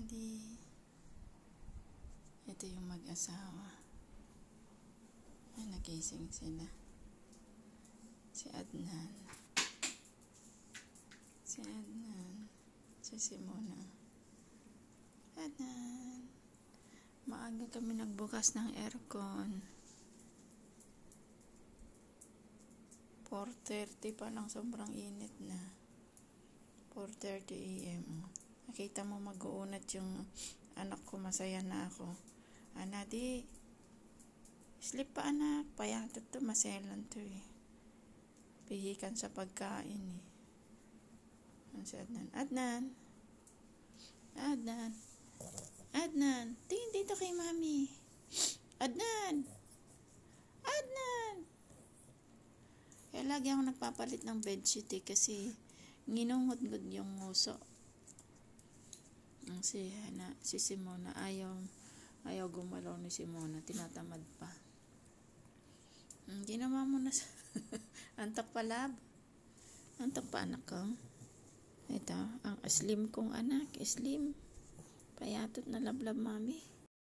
Adi, ito yung mag-asawa. Ay, nagising sila. Si Adnan. Si Simona. Adnan. Maaga kami nagbukas ng aircon. 4:30 pa lang, sobrang init na. 4:30 AM. Nakita mo mag-uunat yung anak ko, masaya na ako. Di, sleep pa anak, payatot to, maselan to eh. Pihikan sa pagkain eh. Ano si Adnan? Adnan, tingin dito kay mami. Adnan! Kaya lagi ako nagpapalit ng bedsheet eh, kasi nginungod-ngod yung nguso. Si Simona, ayaw gumalaw ni Simona, tinatamad pa. Ginawa mo na antok pa lab. Antok pa anak ko. Ito, ang slim kong anak, slim. Payatot na lablab mami.